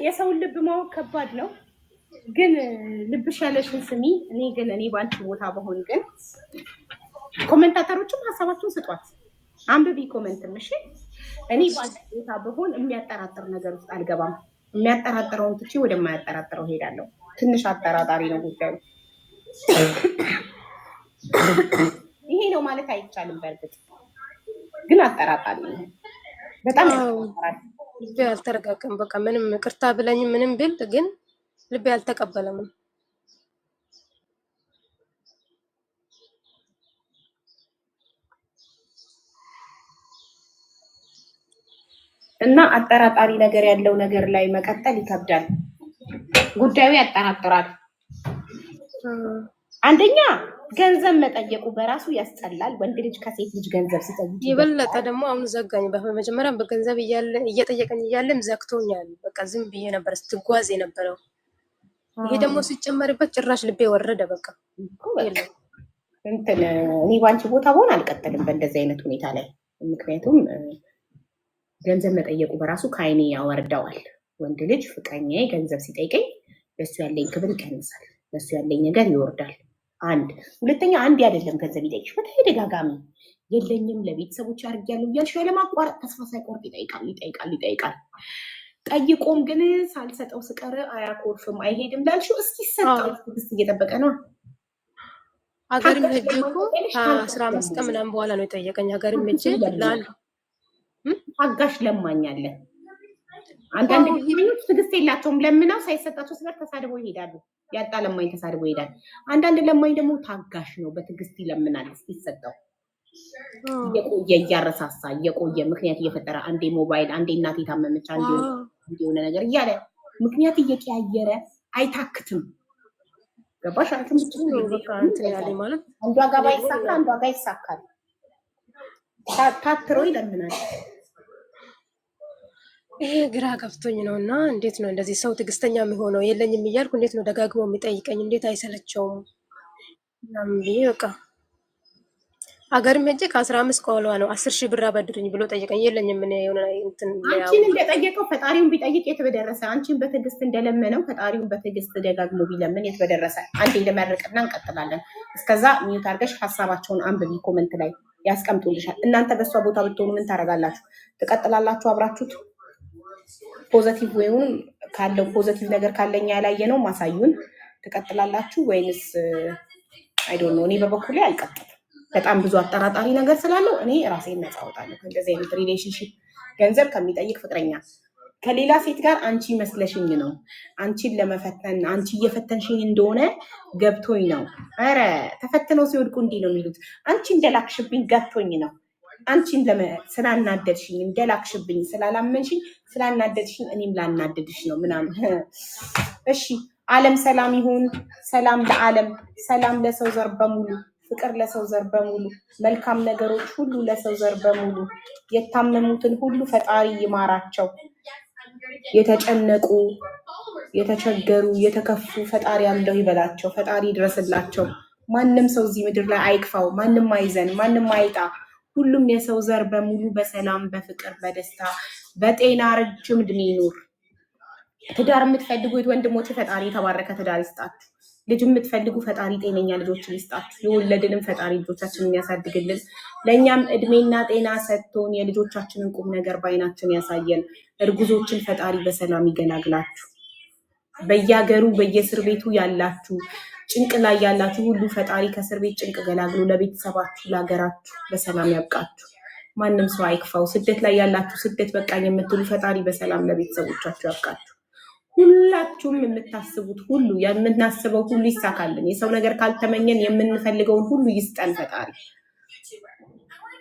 የሰውን ልብ ማወቅ ከባድ ነው። ግን ልብሽ ያለሽን ስሚ። እኔ ባንቺ ቦታ በሆን ግን ኮሜንታተሮችም ሀሳባችሁን ስጧት። አንብቢ ኮሜንትም። እሺ እኔ ባንቺ ቦታ በሆን የሚያጠራጥር ነገር ውስጥ አልገባም። የሚያጠራጥረውን ትቼ ወደማያጠራጥረው ሄዳለሁ። ትንሽ አጠራጣሪ ነው ጉዳዩ። ይሄ ነው ማለት አይቻልም። በእርግጥ ግን አጠራጣሪ ነው በጣም ያጠራጥራል። ልቤ አልተረጋጋም። በቃ ምንም ይቅርታ ብለኝ ምንም ብል ግን ልቤ አልተቀበለም። እና አጠራጣሪ ነገር ያለው ነገር ላይ መቀጠል ይከብዳል። ጉዳዩ ያጠራጥራል። አንደኛ ገንዘብ መጠየቁ በራሱ ያስጠላል። ወንድ ልጅ ከሴት ልጅ ገንዘብ ሲጠይቅ የበለጠ ደግሞ አሁን ዘጋኝ። በመጀመሪያ በገንዘብ እየጠየቀኝ እያለም ዘግቶኛል። በቃ ዝም ብዬ ነበር ስትጓዝ የነበረው። ይሄ ደግሞ ሲጨመርበት ጭራሽ ልቤ ወረደ። በቃ እኔ ባንቺ ቦታ በሆን አልቀጥልም በእንደዚህ አይነት ሁኔታ ላይ። ምክንያቱም ገንዘብ መጠየቁ በራሱ ከዓይኔ ያወርደዋል። ወንድ ልጅ ፍቅረኛዬ ገንዘብ ሲጠይቀኝ ለሱ ያለኝ ክብር ይቀንሳል፣ ለሱ ያለኝ ነገር ይወርዳል። አንድ ሁለተኛ፣ አንድ አይደለም ገንዘብ ይጠይቅሽ በተደጋጋሚ የለኝም ለቤተሰቦች አድርጊያለሁ እያልሽ ያለማቋረጥ ተስፋ ሳይቆርጥ ይጠይቃል። ጠይቆም ግን ሳልሰጠው ስቀር አያኮርፍም፣ አይሄድም ላልሽው እስኪሰጠው ትዕግስት እየጠበቀ ነው። ሀገርም ሄጄ እኮ 15 ቀን ምናምን በኋላ ነው የጠየቀኝ። ሀገርም ሄጄ ላሉ አጋሽ ለማኛለን። አንዳንድ ጊዜዎች ትዕግስት የላቸውም። ለምናው ሳይሰጣቸው ስበር ተሳድቦ ይሄዳሉ። ያጣ ለማኝ ተሳድቦ ይሄዳል። አንዳንድ ለማኝ ደግሞ ታጋሽ ነው፣ በትዕግስት ይለምናል እስኪሰጠው። እየቆየ እያረሳሳ እየቆየ ምክንያት እየፈጠረ አንዴ ሞባይል፣ አንዴ እናቴ ታመመች፣ አንዴ የሆነ ነገር እያለ ምክንያት እየቀያየረ አይታክትም። ገባሽ? አንዷ ጋር ባይሳካ አንዷ ጋር ይሳካል። ታትሮ ይለምናል። ይሄ ግራ ገብቶኝ ነው። እና እንዴት ነው እንደዚህ ሰው ትዕግስተኛ የሚሆነው? የለኝም እያልኩ እንዴት ነው ደጋግሞ የሚጠይቀኝ? እንዴት አይሰለቸውም? ምናምን ብዬ በቃ ሀገርም ሄጄ ከ15 ቆሏ ነው 10,000 ብር አበድርኝ ብሎ ጠየቀኝ። የለኝም ምን የሆነ እንትን አንቺን እንደጠየቀው ፈጣሪውን ቢጠይቅ የት በደረሰ። አንቺን በትዕግስት እንደለመነው ፈጣሪውን በትዕግስት ደጋግሞ ቢለምን የት በደረሰ። አንዴ እንደመረቅና እንቀጥላለን። እስከዛ ሚዩት አድርገሽ ሀሳባቸውን አንብቢ፣ ኮመንት ላይ ያስቀምጡልሻል። እናንተ በሷ ቦታ ብትሆኑ ምን ታደርጋላችሁ? ትቀጥላላችሁ አብራችሁት? ፖዘቲቭ ወይም ካለው ፖዘቲቭ ነገር ካለኛ ያላየ ነው ማሳዩን ትቀጥላላችሁ ወይንስ አይ ዶንት ኖ። እኔ በበኩሌ አልቀጥልም። በጣም ብዙ አጠራጣሪ ነገር ስላለው እኔ ራሴን ነፃ አወጣለሁ ከእንደዚህ አይነት ሪሌሽንሽፕ። ገንዘብ ከሚጠይቅ ፍቅረኛ ከሌላ ሴት ጋር አንቺ መስለሽኝ ነው፣ አንቺን ለመፈተን አንቺ እየፈተንሽኝ እንደሆነ ገብቶኝ ነው። ኧረ ተፈትነው ሲወድቁ እንዲህ ነው የሚሉት። አንቺ እንደላክሽብኝ ገብቶኝ ነው። አንቺን ስላናደድሽኝ እንደላክሽብኝ ስላላመንሽኝ ስላናደድሽኝ እኔም ላናደድሽ ነው ምናምን። እሺ ዓለም ሰላም ይሁን። ሰላም ለዓለም፣ ሰላም ለሰው ዘር በሙሉ፣ ፍቅር ለሰው ዘር በሙሉ፣ መልካም ነገሮች ሁሉ ለሰው ዘር በሙሉ። የታመሙትን ሁሉ ፈጣሪ ይማራቸው። የተጨነቁ፣ የተቸገሩ፣ የተከፉ ፈጣሪ ያለው ይበላቸው። ፈጣሪ ይድረስላቸው። ማንም ሰው እዚህ ምድር ላይ አይክፋው። ማንም አይዘን፣ ማንም አይጣ። ሁሉም የሰው ዘር በሙሉ በሰላም በፍቅር በደስታ በጤና ረጅም እድሜ ይኑር። ትዳር የምትፈልጉ ወንድሞች ፈጣሪ የተባረከ ትዳር ይስጣችሁ። ልጅ የምትፈልጉ ፈጣሪ ጤነኛ ልጆችን ይስጣችሁ። የወለድንም ፈጣሪ ልጆቻችንን ያሳድግልን። ለእኛም እድሜና ጤና ሰጥቶን የልጆቻችንን ቁም ነገር በዓይናችን ያሳየን። እርጉዞችን ፈጣሪ በሰላም ይገላግላችሁ። በየሀገሩ በየእስር ቤቱ ያላችሁ ጭንቅ ላይ ያላችሁ ሁሉ ፈጣሪ ከእስር ቤት ጭንቅ ገላግሎ ለቤተሰባችሁ ለሀገራችሁ በሰላም ያብቃችሁ። ማንም ሰው አይክፋው። ስደት ላይ ያላችሁ ስደት በቃኝ የምትሉ ፈጣሪ በሰላም ለቤተሰቦቻችሁ ያብቃችሁ። ሁላችሁም የምታስቡት ሁሉ የምናስበው ሁሉ ይሳካልን። የሰው ነገር ካልተመኘን የምንፈልገውን ሁሉ ይስጠን ፈጣሪ።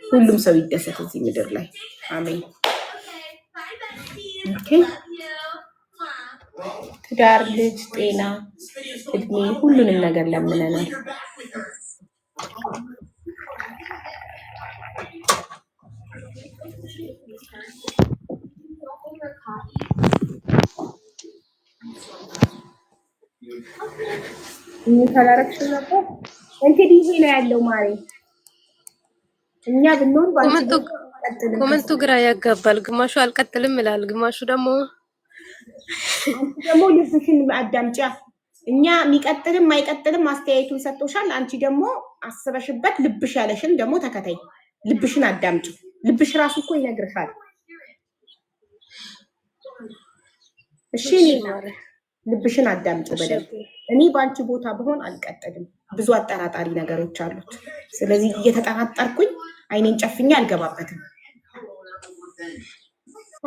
ሁሉም ሰው ይደሰት እዚህ ምድር ላይ አሜን። ኦኬ ትዳር፣ ልጅ፣ ጤና፣ እድሜ ሁሉንም ነገር ለምነናል። ተላረክሽ ነበር እንግዲህ ይሄ ነው ያለው ማሬ። እኛ ብንሆን ኮመንቱ ግራ ያጋባል። ግማሹ አልቀጥልም ይላል፣ ግማሹ ደግሞ አንቺ ደግሞ ልብሽን አዳምጫ። እኛ የሚቀጥልም ማይቀጥልም አስተያየቱን ሰጥቶሻል። አንቺ ደግሞ አስበሽበት ልብሽ ያለሽን ደግሞ ተከታይ። ልብሽን አዳምጪ። ልብሽ ራሱ እኮ ይነግርሻል። እሺ ልብሽን አዳምጪ በደንብ። እኔ በአንቺ ቦታ ብሆን አልቀጥልም። ብዙ አጠራጣሪ ነገሮች አሉት። ስለዚህ እየተጠራጠርኩኝ አይኔን ጨፍኛ አልገባበትም።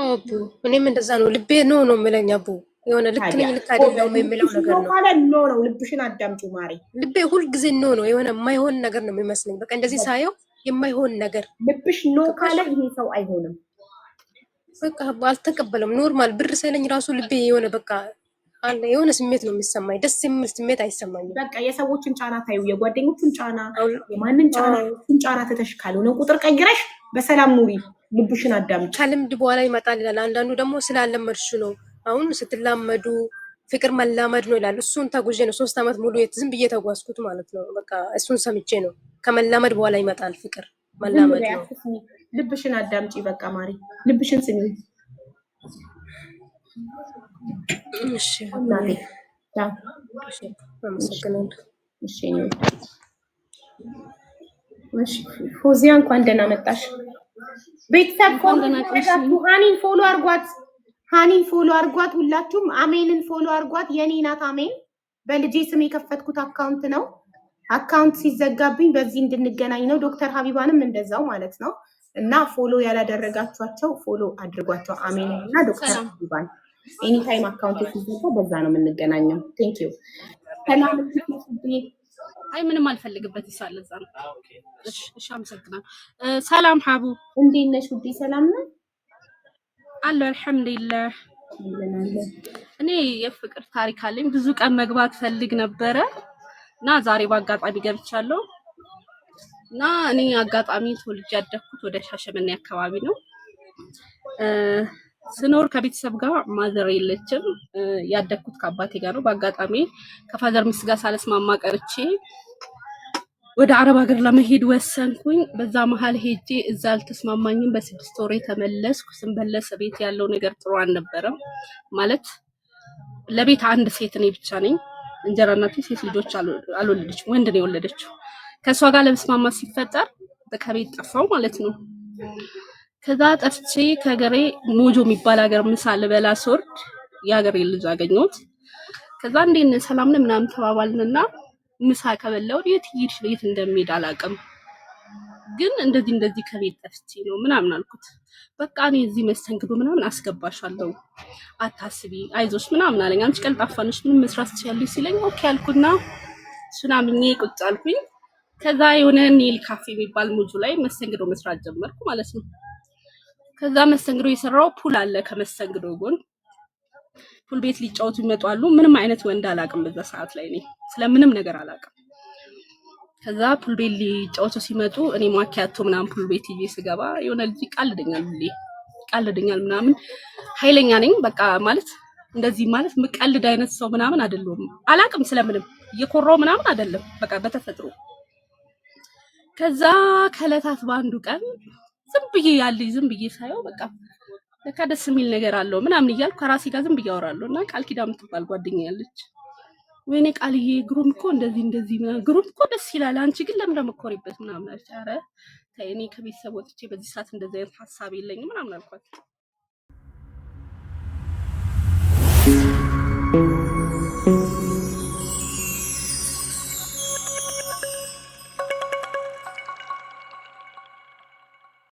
አቡ እኔም እንደዛ ነው። ልቤ ነው የምለኝ አቡ የሆነ ልክ ነኝ ልክ አይደለሁም የሚለው ነገር ነው። ነው ልብሽን አዳምጪ ማሪ። ልቤ ሁልጊዜ ነው የሆነ የማይሆን ነገር ነው የሚመስለኝ። በቃ እንደዚህ ሳየው የማይሆን ነገር ልብሽ ካለ ይሄ ሰው አይሆንም። በቃ አልተቀበለም። ኖርማል ብር ሳይለኝ ራሱ ልቤ የሆነ በቃ አለ የሆነ ስሜት ነው የሚሰማኝ። ደስ የሚል ስሜት አይሰማኝም። በቃ የሰዎችን ጫና ታዩ፣ የጓደኞቹን ጫና፣ የማንን ጫና ትተሽ ካልሆነ ቁጥር ቀይረሽ በሰላም ኑሪ። ልብሽን አዳምጪ። ከልምድ በኋላ ይመጣል ይላል። አንዳንዱ ደግሞ ስላለመድሽ ነው። አሁን ስትላመዱ ፍቅር መላመድ ነው ይላል። እሱን ተጉዤ ነው 3 ዓመት ሙሉ ዝም ብዬ ተጓዝኩት ማለት ነው። በቃ እሱን ሰምቼ ነው ከመላመድ በኋላ ይመጣል ፍቅር መላመድ ነው። ልብሽን አዳምጪ። በቃ ማሪ ልብሽን ስሚ። እሺ ፎዚያ እንኳን ደህና መጣሽ። ቤተሰብ ሃኒን ፎሎ አርጓት፣ ሃኒን ፎሎ አርጓት። ሁላችሁም አሜንን ፎሎ አርጓት። የኔ ናት አሜን። በልጄ ስም የከፈትኩት አካውንት ነው። አካውንት ሲዘጋብኝ በዚህ እንድንገናኝ ነው። ዶክተር ሀቢባንም እንደዛው ማለት ነው። እና ፎሎ ያላደረጋችኋቸው ፎሎ አድርጓቸው። አሜን እና ዶክተር ሀቢባን ኤኒ ታይም አካውንት ሲዘጋ በዛ ነው የምንገናኘው። ቴንክ ዩ። ሰላም። አይ ምንም አልፈልግበት ይሳል እዛ ነው። እሺ አመሰግናለሁ። ሰላም ሀቡ እንዴት ነሽ ውዴ? ሰላም ነው አለሁ አልሐምዱሊላህ። እኔ የፍቅር ታሪክ አለኝ። ብዙ ቀን መግባት ፈልግ ነበረ እና ዛሬ በአጋጣሚ ገብቻለሁ። እና እኔ አጋጣሚ ተወልጄ ያደግኩት ወደ ሻሸመኔ አካባቢ ነው። ስኖር ከቤተሰብ ጋር ማዘር የለችም። ያደግኩት ከአባቴ ጋር ነው። በአጋጣሚ ከፋዘር ሚስት ጋር ሳልስማማ ቀርቼ ወደ አረብ ሀገር ለመሄድ ወሰንኩኝ። በዛ መሀል ሄጄ እዛ አልተስማማኝም። በ6 ወር ተመለስኩ። ስንበለስ ቤት ያለው ነገር ጥሩ አልነበረም። ማለት ለቤት አንድ ሴት እኔ ብቻ ነኝ። እንጀራ እናቴ ሴት ልጆች አልወለደችም፣ ወንድ ነው የወለደችው። ከሷ ጋር ለመስማማት ሲፈጠር ከቤት ጠፋው ማለት ነው። ከዛ ጠፍቼ ከሀገሬ ሞጆ የሚባል ሀገር ምሳ ልበላ ስወርድ የሀገሬ ልጅ አገኘሁት። ከዛ እንዴት ሰላም ነን ምናምን ተባባልንና ምሳ ከበላው የት ይሄድሽ የት እንደሚሄድ አላውቅም፣ ግን እንደዚህ ከቤት ጠፍቼ ነው ምናምን አልኩት። በቃ እኔ እዚህ መስተንግዶ ምናምን አስገባሻለሁ አታስቢ አይዞሽ ምናምን አለኝ። አንቺ ቀልጣፋ ነሽ ምንም መስራት ትችያለሽ ሲለኝ ኦኬ አልኩና እሱን አምኜ ቁጭ አልኩኝ። ከዛ የሆነ ኔል ካፌ የሚባል ሞጆ ላይ መስተንግዶ መስራት ጀመርኩ ማለት ነው። ከዛ መስተንግዶ የሰራው ፑል አለ ከመስተንግዶ ጎን ፑል ቤት ሊጫወቱ ይመጣሉ። ምንም አይነት ወንድ አላውቅም በዛ ሰዓት ላይ እኔ ስለምንም ነገር አላውቅም። ከዛ ፑል ቤት ሊጫወቱ ሲመጡ እኔ ማኪያቶ ምናምን ፑል ቤት ይዤ ስገባ የሆነ ልጅ ቃልደኛል ምናምን ኃይለኛ ነኝ በቃ ማለት እንደዚህ ማለት ምቀልድ አይነት ሰው ምናምን አይደለም። አላውቅም ስለምንም እየኮራው ምናምን አይደለም በቃ በተፈጥሮ። ከዛ ከለታት በአንዱ ቀን ዝም ብዬ ሳየው በቃ ለካ ደስ የሚል ነገር አለው ምናምን እያልኩ ከራሴ ጋር ዝም ብዬ አወራለሁ። እና ቃል ኪዳን የምትባል ጓደኛ ያለች ወይኔ ቃልዬ ግሩም እኮ እንደዚህ ምናምን ግሩም እኮ ደስ ይላል፣ አንቺ ግን ለምን እንደምትኮሪበት ምናምን አለች። ኧረ ተይ እኔ ከቤተሰብ ወጥቼ በዚህ ሰዓት እንደዚህ አይነት ሀሳብ የለኝም ምናምን አልኳት።